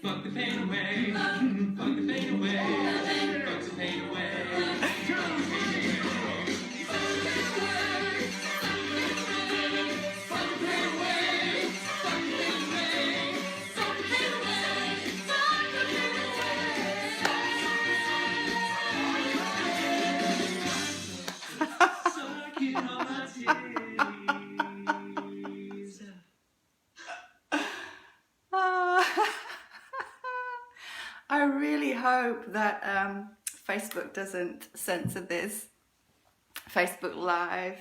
Fuck the pain away. Fuck the pain away. Fuck the pain away. I really hope that Facebook doesn't censor this Facebook Live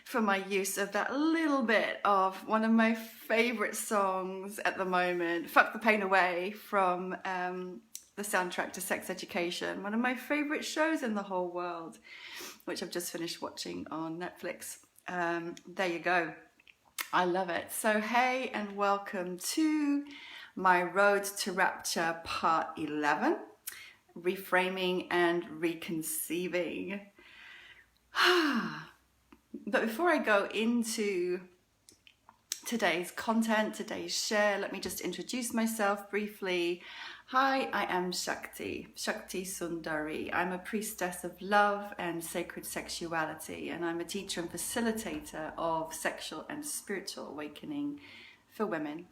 for my use of that little bit of one of my favourite songs at the moment, Fuck the Pain Away, from the soundtrack to Sex Education, one of my favourite shows in the whole world, which I've just finished watching on Netflix. There you go. I love it. So hey, and welcome to my Road to Rapture Part 11, Reframing and Reconceiving. But before I go into today's content, today's share, let me just introduce myself briefly. Hi, I am Shakti, Shakti Sundari. I'm a priestess of love and sacred sexuality, and I'm a teacher and facilitator of sexual and spiritual awakening for women.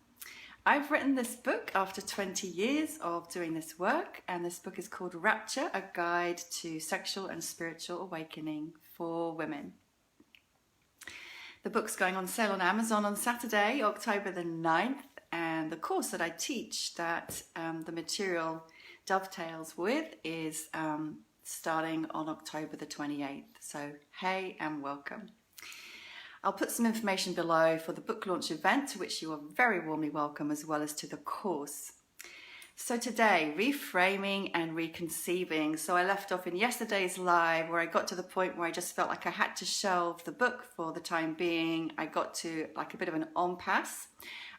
I've written this book after 20 years of doing this work, and this book is called Rapture, a guide to sexual and spiritual awakening for women. The book's going on sale on Amazon on Saturday, October the 9th, and the course that I teach that the material dovetails with is starting on October the 28th. So hey, and welcome. I'll put some information below for the book launch event, to which you are very warmly welcome, as well as to the course. So today, reframing and reconceiving. So I left off in yesterday's live where I got to the point where I just felt like I had to shelve the book for the time being. I got to like a bit of an impasse.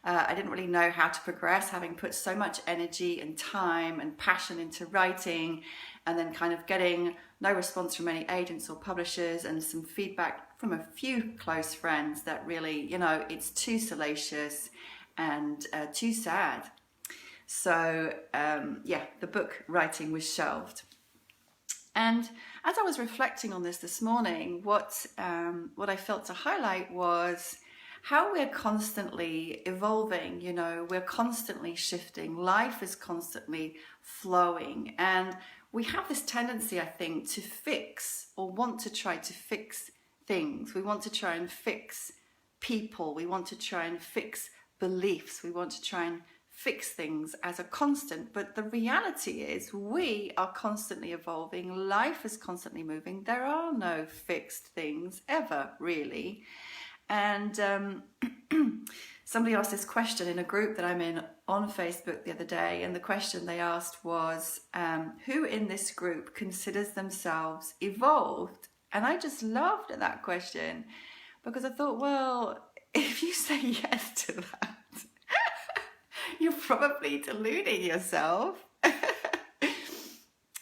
I didn't really know how to progress, having put so much energy and time and passion into writing, and then kind of getting no response from any agents or publishers, and some feedback from a few close friends that really, you know, it's too salacious and too sad. So yeah, the book writing was shelved. And as I was reflecting on this morning, what I felt to highlight was how we're constantly evolving. You know, we're constantly shifting. Life is constantly flowing, and we have this tendency, I think, to fix or want to try to fix things. We want to try and fix people. We want to try and fix beliefs. We want to try and fix things as a constant. But the reality is we are constantly evolving. Life is constantly moving. There are no fixed things ever, really. And somebody asked this question in a group that I'm in on Facebook the other day, and the question they asked was, who in this group considers themselves evolved? And I just laughed at that question, because I thought, well, if you say yes to that, you're probably deluding yourself.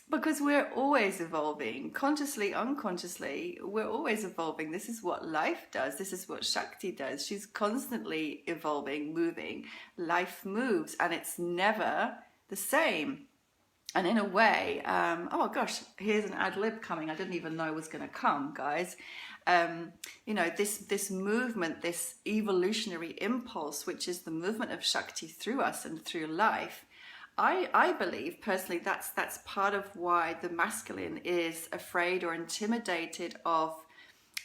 Because we're always evolving, consciously, unconsciously, we're always evolving. This is what life does. This is what Shakti does. She's constantly evolving, moving. Life moves, and it's never the same. And in a way, oh gosh, here's an ad lib coming. I didn't even know it was going to come, guys. You know, this movement, this evolutionary impulse, which is the movement of Shakti through us and through life, I believe personally that's part of why the masculine is afraid or intimidated of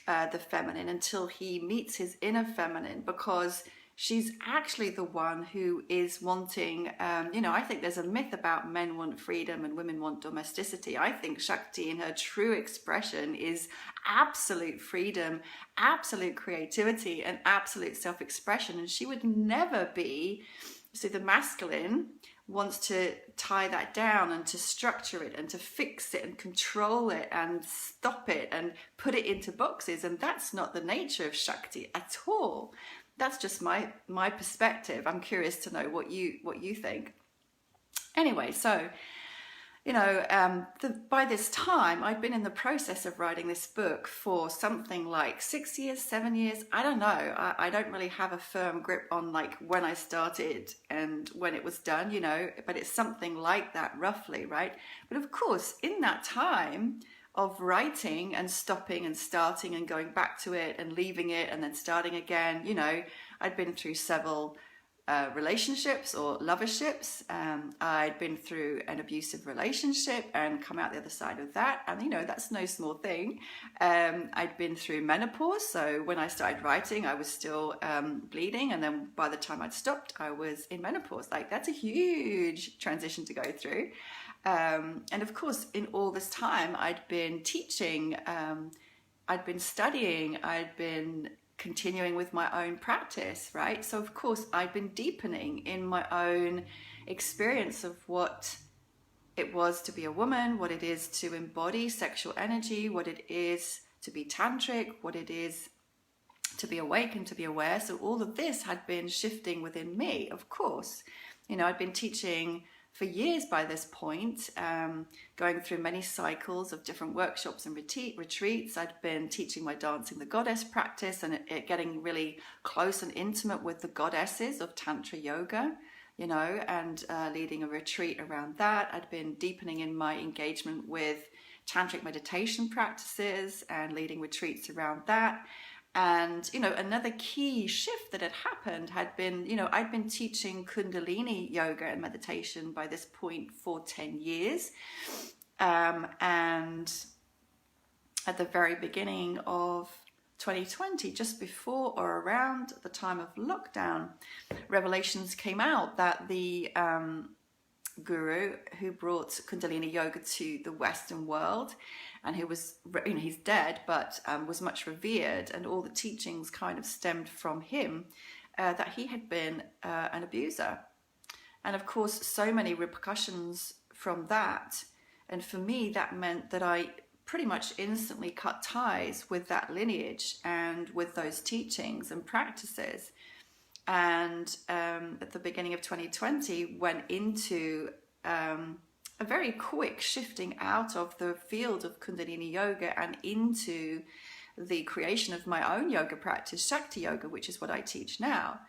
the feminine until he meets his inner feminine, because she's actually the one who is wanting, you know, I think there's a myth about men want freedom and women want domesticity. I think Shakti in her true expression is absolute freedom, absolute creativity, and absolute self-expression. And she would never be, so the masculine wants to tie that down and to structure it and to fix it and control it and stop it and put it into boxes. And that's not the nature of Shakti at all. That's just my perspective. I'm curious to know what you think. Anyway, so by this time, I'd been in the process of writing this book for something like 6 years, 7 years. I don't know. I don't really have a firm grip on like when I started and when it was done, but it's something like that roughly, right? But of course, in that time of writing and stopping and starting and going back to it and leaving it and then starting again, I'd been through several relationships or loverships. I'd been through an abusive relationship and come out the other side of that, and that's no small thing. I'd been through menopause, so when I started writing I was still bleeding, and then by the time I'd stopped I was in menopause. Like, that's a huge transition to go through. And of course, in all this time I'd been teaching, I'd been studying, I'd been continuing with my own practice, right? So of course I'd been deepening in my own experience of what it was to be a woman, what it is to embody sexual energy, what it is to be tantric, what it is to be awake and to be aware. So all of this had been shifting within me, of course. I'd been teaching for years by this point, going through many cycles of different workshops and retreats. I'd been teaching my Dancing the Goddess practice and it getting really close and intimate with the goddesses of Tantra yoga, and leading a retreat around that. I'd been deepening in my engagement with tantric meditation practices and leading retreats around that. And, another key shift that had happened had been, I'd been teaching Kundalini yoga and meditation by this point for 10 years. And at the very beginning of 2020, just before or around the time of lockdown, revelations came out that the guru who brought Kundalini yoga to the Western world, and who was, he's dead, but was much revered, and all the teachings kind of stemmed from him, that he had been an abuser. And of course, so many repercussions from that. And for me, that meant that I pretty much instantly cut ties with that lineage and with those teachings and practices. And at the beginning of 2020, went into a very quick shifting out of the field of Kundalini yoga and into the creation of my own yoga practice, Shakti yoga, which is what I teach now.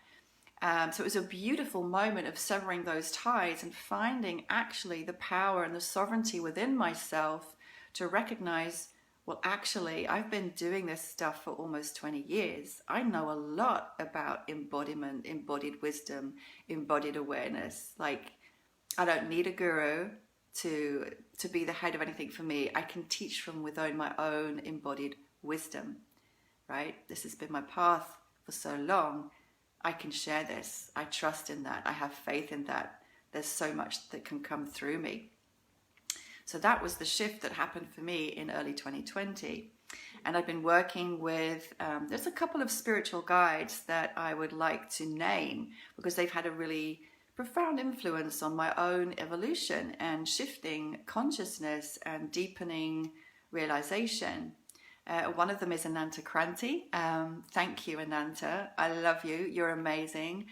So it was a beautiful moment of severing those ties and finding actually the power and the sovereignty within myself to recognize, well, actually, I've been doing this stuff for almost 20 years. I know a lot about embodiment, embodied wisdom, embodied awareness. Like, I don't need a guru to be the head of anything for me. I can teach from within my own embodied wisdom, right? This has been my path for so long. I can share this. I trust in that. I have faith in that. There's so much that can come through me. So that was the shift that happened for me in early 2020. And I've been working with, there's a couple of spiritual guides that I would like to name because they've had a really profound influence on my own evolution and shifting consciousness and deepening realization. One of them is Ananta Kranti. Thank you, Ananta. I love you. You're amazing.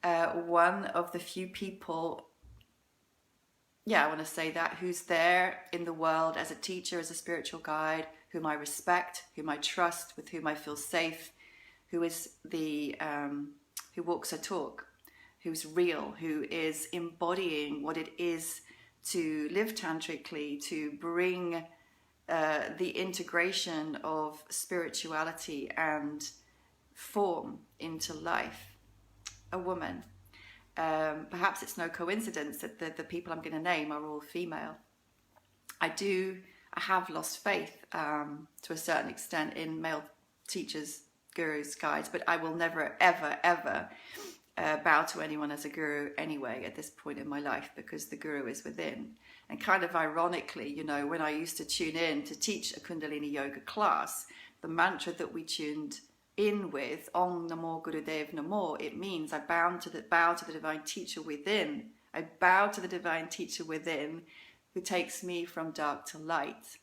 One of the few people, I want to say that, who's there in the world as a teacher, as a spiritual guide, whom I respect, whom I trust, with whom I feel safe, who is who walks her talk, who's real, who is embodying what it is to live tantrically, to bring the integration of spirituality and form into life. A woman. Perhaps it's no coincidence that the people I'm going to name are all female. I have lost faith to a certain extent in male teachers, gurus, guides, but I will never, ever, ever bow to anyone as a guru anyway at this point in my life, because the guru is within. And kind of ironically, when I used to tune in to teach a Kundalini yoga class, the mantra that we tuned in with, Om Namo Gurudev Namo, it means I bow to the divine teacher within. I bow to the divine teacher within, who takes me from dark to light.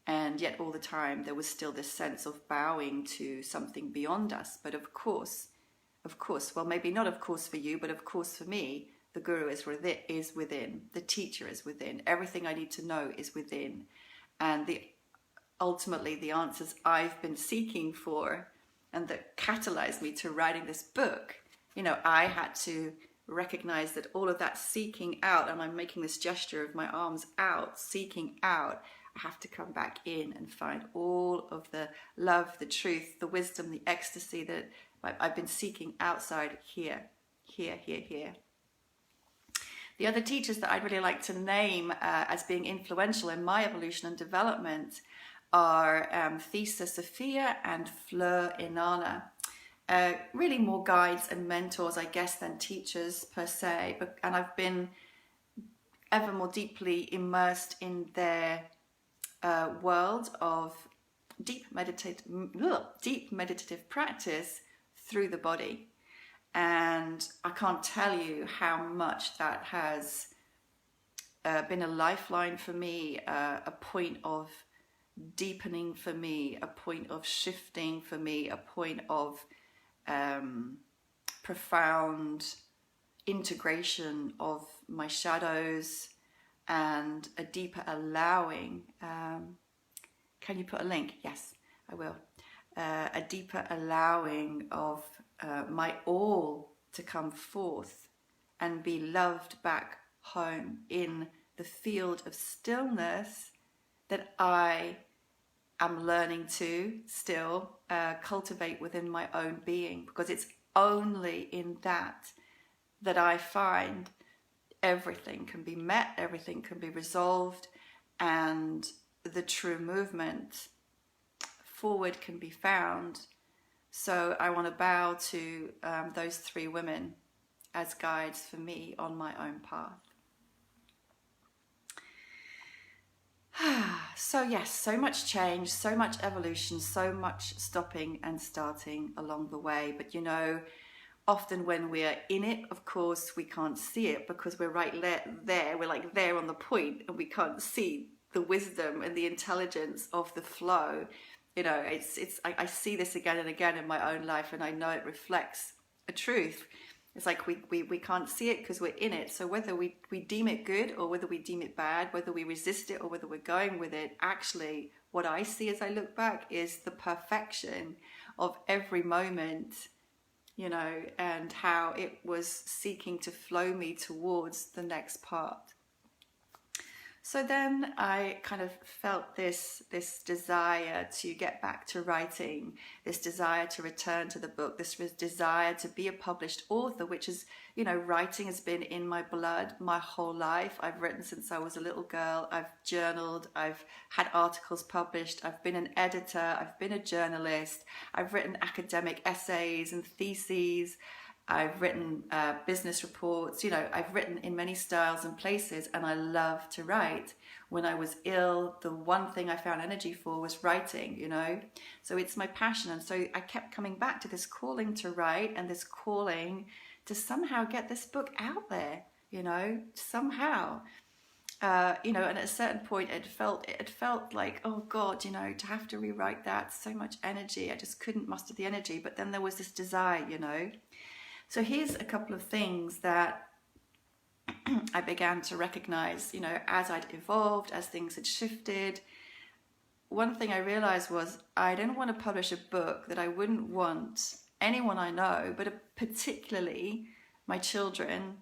And yet all the time there was still this sense of bowing to something beyond us. But of course, well, maybe not of course for you, but of course for me, The guru is within. The teacher is within. Everything I need to know is within. And ultimately the answers I've been seeking for and that catalyzed me to writing this book, I had to recognize that all of that seeking out, and I'm making this gesture of my arms out, seeking out, I have to come back in and find all of the love, the truth, the wisdom, the ecstasy that I've been seeking outside here. The other teachers that I'd really like to name as being influential in my evolution and development are Thesa Sophia and Fleur Inanna. Really more guides and mentors, I guess, than teachers per se. And I've been ever more deeply immersed in their world of deep meditative practice through the body. And I can't tell you how much that has been a lifeline for me, a point of deepening for me, a point of shifting for me, a point of profound integration of my shadows and a deeper allowing. Can you put a link? Yes, I will. A deeper allowing of my all to come forth and be loved back home in the field of stillness that I am learning to still cultivate within my own being, because it's only in that I find everything can be met, everything can be resolved, and the true movement forward can be found. So I want to bow to those three women as guides for me on my own path. So yes, so much change, so much evolution, so much stopping and starting along the way. But often when we're in it, of course, we can't see it because we're right there. We're like there on the point and we can't see the wisdom and the intelligence of the flow. I see this again and again in my own life, and I know it reflects a truth. It's like we can't see it because we're in it. So whether we deem it good or whether we deem it bad, whether we resist it or whether we're going with it, actually what I see as I look back is the perfection of every moment, and how it was seeking to flow me towards the next part. So then I kind of felt this desire to get back to writing, this desire to return to the book, this desire to be a published author, which is, writing has been in my blood my whole life. I've written since I was a little girl. I've journaled. I've had articles published. I've been an editor. I've been a journalist. I've written academic essays and theses. I've written business reports, I've written in many styles and places, and I love to write. When I was ill, the one thing I found energy for was writing, So it's my passion. And so I kept coming back to this calling to write and this calling to somehow get this book out there, somehow. And at a certain point it felt like, oh God, to have to rewrite that, so much energy. I just couldn't muster the energy. But then there was this desire, So here's a couple of things that I began to recognize, as I'd evolved, as things had shifted. One thing I realized was I didn't want to publish a book that I wouldn't want anyone I know, but particularly my children,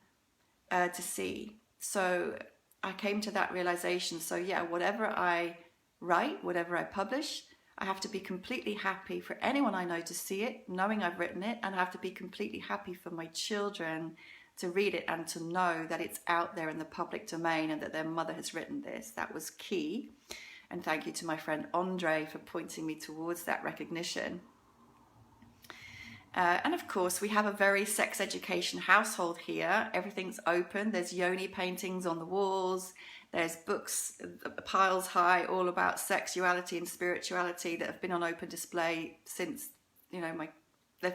to see. So I came to that realization. So yeah, whatever I write, whatever I publish, I have to be completely happy for anyone I know to see it, knowing I've written it, and I have to be completely happy for my children to read it and to know that it's out there in the public domain and that their mother has written this. That was key. And thank you to my friend Andre for pointing me towards that recognition. And of course, we have a very sex education household here. Everything's open. There's yoni paintings on the walls. There's books, piles high, all about sexuality and spirituality that have been on open display since,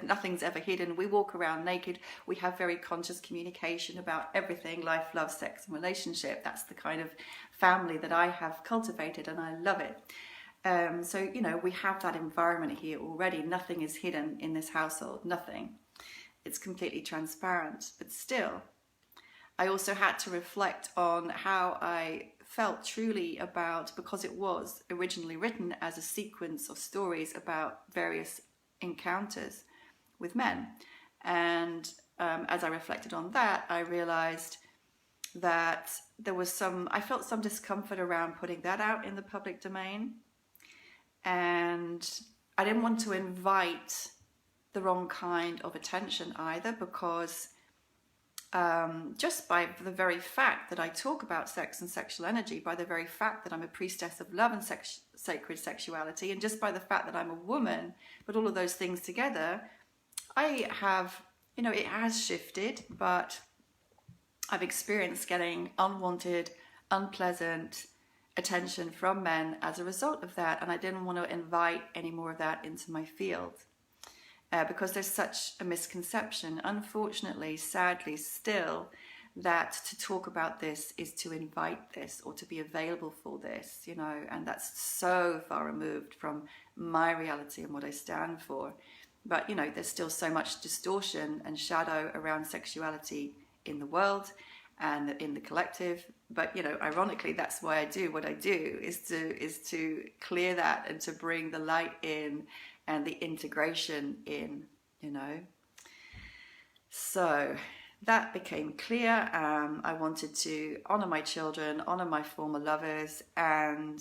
nothing's ever hidden. We walk around naked. We have very conscious communication about everything, life, love, sex, and relationship. That's the kind of family that I have cultivated, and I love it. So, we have that environment here already. Nothing is hidden in this household, nothing. It's completely transparent, but still, I also had to reflect on how I felt truly about, because it was originally written as a sequence of stories about various encounters with men. And as I reflected on that, I realized that I felt some discomfort around putting that out in the public domain. And I didn't want to invite the wrong kind of attention either, because just by the very fact that I talk about sex and sexual energy, by the very fact that I'm a priestess of love and sacred sexuality, and just by the fact that I'm a woman, but all of those things together, I have, it has shifted, but I've experienced getting unwanted, unpleasant attention from men as a result of that, and I didn't want to invite any more of that into my field. Because there's such a misconception, unfortunately, sadly still, that to talk about this is to invite this or to be available for this, and that's so far removed from my reality and what I stand for. But, there's still so much distortion and shadow around sexuality in the world and in the collective. But, ironically, that's why I do what I do, is to clear that and to bring the light in and the integration in, So that became clear. I wanted to honor my children, honor my former lovers, and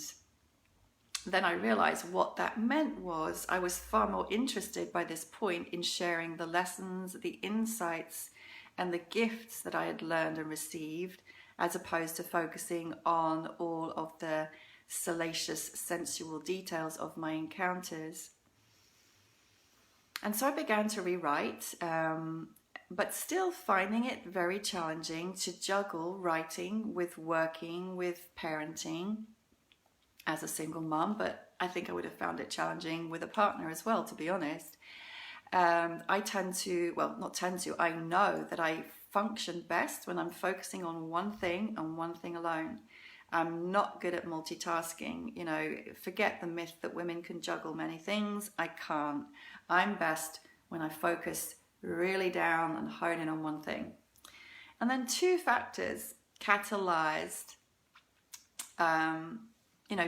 then I realized what that meant was I was far more interested by this point in sharing the lessons, the insights, and the gifts that I had learned and received, as opposed to focusing on all of the salacious, sensual details of my encounters. And so I began to rewrite, but still finding it very challenging to juggle writing with working, with parenting as a single mum. But I think I would have found it challenging with a partner as well, to be honest. I know that I function best when I'm focusing on one thing and one thing alone. I'm not good at multitasking. Forget the myth that women can juggle many things. I can't. I'm best when I focus really down and hone in on one thing. And then two factors catalyzed,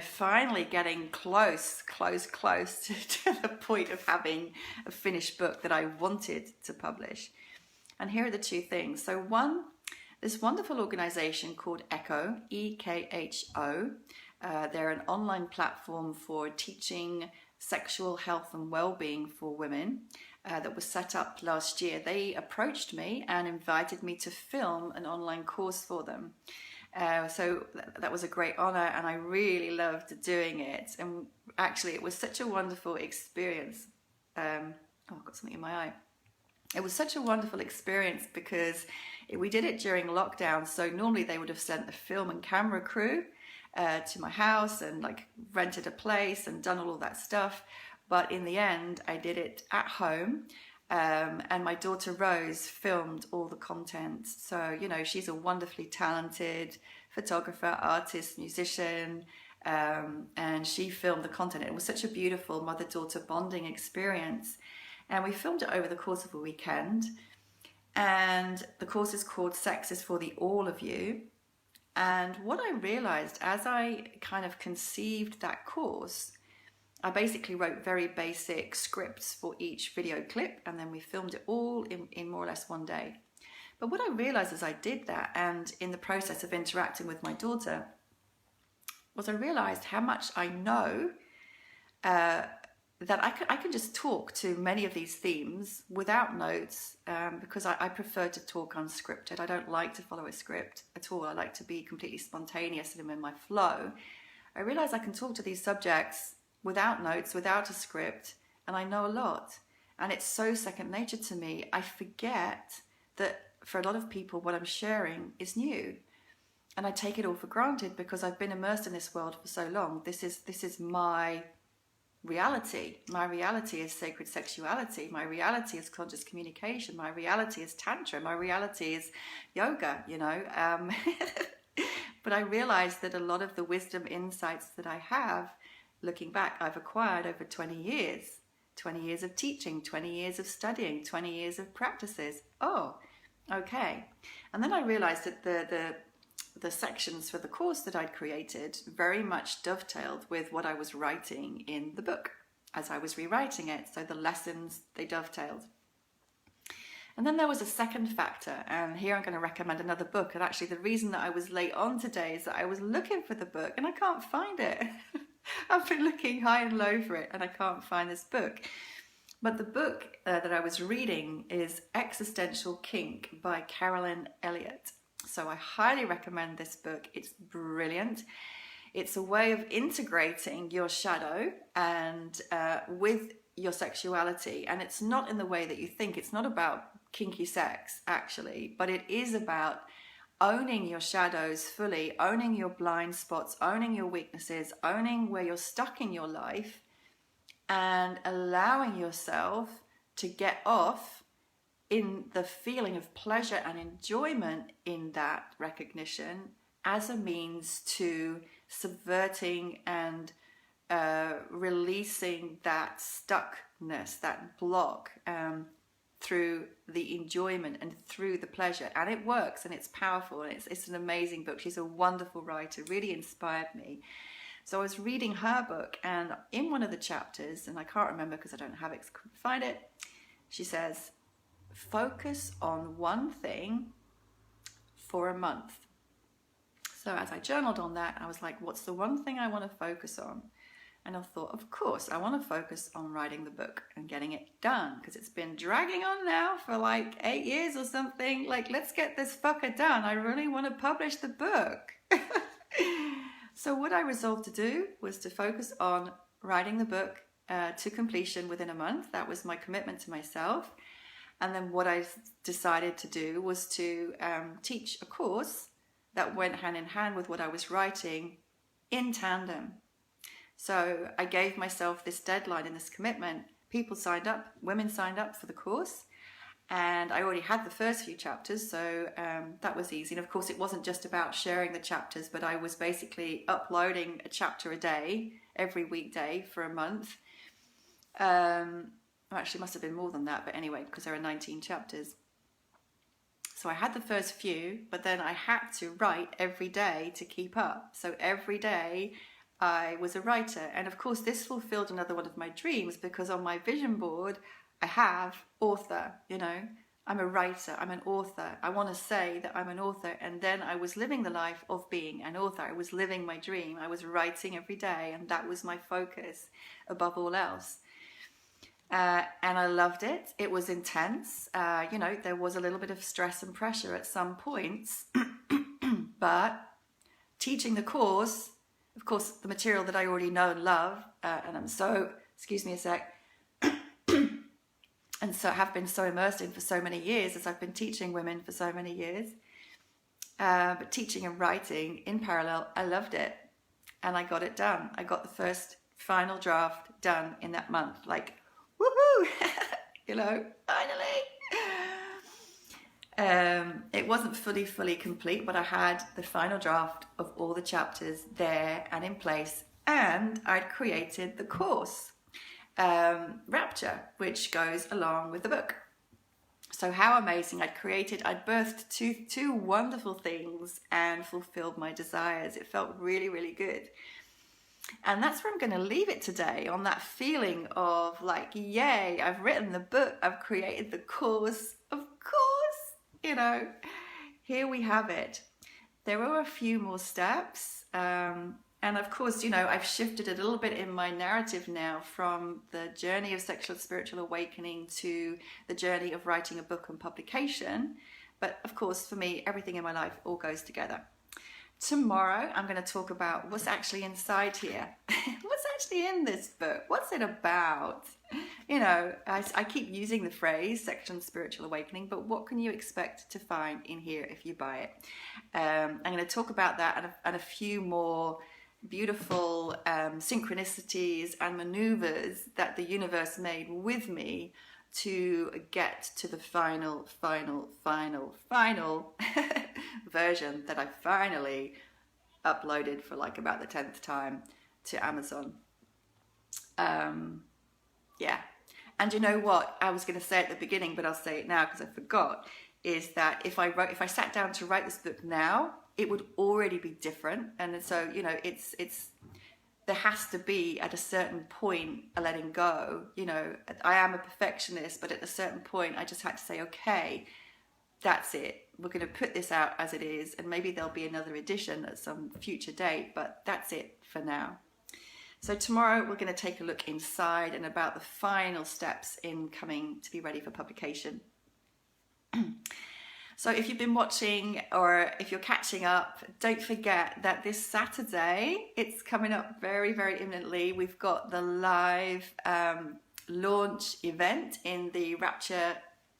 finally getting close to the point of having a finished book that I wanted to publish. And here are the two things. So one, this wonderful organization called ECHO, EKHO. They're an online platform for teaching sexual health and well-being for women that was set up last year. They approached me and invited me to film an online course for them. So that was a great honor, and I really loved doing it. And actually, it was such a wonderful experience. I've got something in my eye. It was such a wonderful experience because we did it during lockdown. So normally they would have sent a film and camera crew to my house and rented a place and done all of that stuff. But in the end, I did it at home. And my daughter Rose filmed all the content. So, she's a wonderfully talented photographer, artist, musician, and she filmed the content. It was such a beautiful mother-daughter bonding experience. And we filmed it over the course of a weekend. And the course is called Sex is for the All of You. And what I realized as I kind of conceived that course, I basically wrote very basic scripts for each video clip, and then we filmed it all in more or less one day. But what I realized as I did that, and in the process of interacting with my daughter, was I realized how much I know that I can just talk to many of these themes without notes, because I prefer to talk unscripted. I don't like to follow a script at all. I like to be completely spontaneous and in my flow. I realized I can talk to these subjects without notes, without a script, and I know a lot. And it's so second nature to me. I forget that for a lot of people, what I'm sharing is new. And I take it all for granted because I've been immersed in this world for so long. This is my reality. My reality is sacred sexuality. My reality is conscious communication. My reality is tantra. My reality is yoga, But I realized that a lot of the wisdom insights that I have, looking back, I've acquired over 20 years of teaching, 20 years of studying, 20 years of practices. Okay. And then I realized that the sections for the course that I'd created very much dovetailed with what I was writing in the book as I was rewriting it. So the lessons, they dovetailed. And then there was a second factor, and here I'm going to recommend another book. And actually the reason that I was late on today is that I was looking for the book and I can't find it. I've been looking high and low for it and I can't find this book. But the book that I was reading is Existential Kink by Carolyn Elliott. So I highly recommend this book. It's brilliant. It's a way of integrating your shadow and with your sexuality. And it's not in the way that you think. It's not about kinky sex, actually, but it is about owning your shadows fully, owning your blind spots, owning your weaknesses, owning where you're stuck in your life, and allowing yourself to get off in the feeling of pleasure and enjoyment in that recognition as a means to subverting and releasing that stuckness, that block, through the enjoyment and through the pleasure. And it works and it's powerful and it's an amazing book. She's a wonderful writer, really inspired me. So I was reading her book, and in one of the chapters, and I can't remember because I don't have it, couldn't find it, she says, focus on one thing for a month. So as I journaled on that, I was like, what's the one thing I want to focus on? And I thought, of course, I want to focus on writing the book and getting it done, because it's been dragging on now for like 8 years or something. Like, let's get this fucker done. I really want to publish the book. So what I resolved to do was to focus on writing the book to completion within a month. That was my commitment to myself. And then what I decided to do was to teach a course that went hand in hand with what I was writing in tandem. So I gave myself this deadline and this commitment. People signed up, women signed up for the course. And I already had the first few chapters, so that was easy. And of course, it wasn't just about sharing the chapters, but I was basically uploading a chapter a day, every weekday for a month. Actually, must have been more than that, but anyway, because there are 19 chapters. So I had the first few, but then I had to write every day to keep up. So every day I was a writer. And of course, this fulfilled another one of my dreams, because on my vision board, I have author, you know, I'm a writer, I'm an author. I want to say that I'm an author. And then I was living the life of being an author. I was living my dream. I was writing every day, and that was my focus above all else. And I loved it. It was intense. You know, there was a little bit of stress and pressure at some points, but teaching the course, of course, the material that I already know and love, and I'm so, excuse me a sec, and so have been so immersed in for so many years, as I've been teaching women for so many years. But teaching and writing in parallel, I loved it. And I got it done. I got the first final draft done in that month. Like, woohoo! You know, finally! It wasn't fully complete, but I had the final draft of all the chapters there and in place. And I'd created the course. Rapture, which goes along with the book. So how amazing. I'd birthed two wonderful things and fulfilled my desires. It felt really, really good. And that's where I'm going to leave it today, on that feeling of like, yay, I've written the book, I've created the course. Of course, you know, here we have it. There are a few more steps. And of course, you know, I've shifted a little bit in my narrative now from the journey of sexual and spiritual awakening to the journey of writing a book and publication. But of course, for me, everything in my life all goes together. Tomorrow, I'm going to talk about what's actually inside here. What's actually in this book? What's it about? You know, I keep using the phrase sexual and spiritual awakening, but what can you expect to find in here if you buy it? I'm going to talk about that and a few more beautiful synchronicities and maneuvers that the universe made with me to get to the final version that I finally uploaded for like about the 10th time to Amazon. Yeah. And you know what? I was going to say at the beginning, but I'll say it now because I forgot. is that if I sat down to write this book now, it would already be different. And so, you know, it's there has to be at a certain point a letting go. You know, I am a perfectionist, but at a certain point I just had to say, okay, that's it. We're going to put this out as it is, and maybe there'll be another edition at some future date, but that's it for now. So tomorrow we're going to take a look inside and about the final steps in coming to be ready for publication. So if you've been watching or if you're catching up, don't forget that this Saturday, it's coming up very, very imminently. We've got the live launch event in the Rapture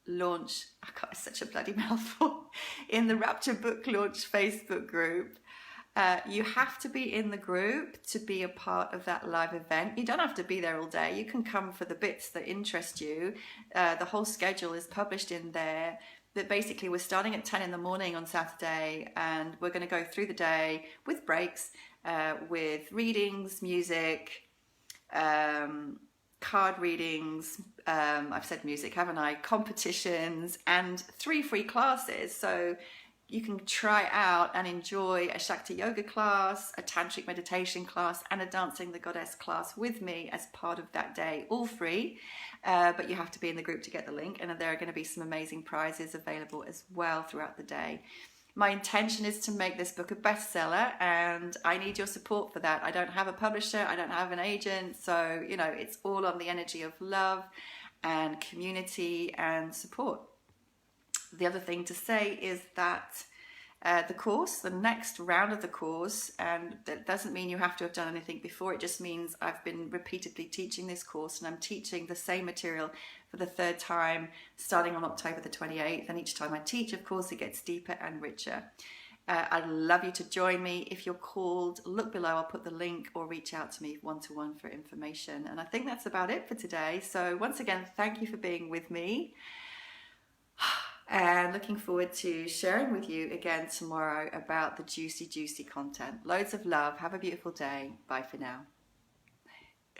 launch, it's such a bloody mouthful, in the Rapture book launch Facebook group. You have to be in the group to be a part of that live event. You don't have to be there all day. You can come for the bits that interest you. The whole schedule is published in there. But basically we're starting at 10 in the morning on Saturday, and we're going to go through the day with breaks, with readings, music, card readings, I've said music, haven't I? Competitions, and 3 free classes. So you can try out and enjoy a Shakti yoga class, a tantric meditation class, and a Dancing the Goddess class with me as part of that day, all free. But you have to be in the group to get the link, and there are going to be some amazing prizes available as well throughout the day. My intention is to make this book a bestseller, and I need your support for that. I don't have a publisher, I don't have an agent, so you know, it's all on the energy of love and community and support. The other thing to say is that the course, the next round of the course, and that doesn't mean you have to have done anything before, it just means I've been repeatedly teaching this course, and I'm teaching the same material for the 3rd time starting on October the 28th, and each time I teach, of course, it gets deeper and richer. I'd love you to join me. If you're called, look below, I'll put the link, or reach out to me one-to-one for information. And I think that's about it for today. So once again, thank you for being with me. And looking forward to sharing with you again tomorrow about the juicy, juicy content. Loads of love. Have a beautiful day. Bye for now.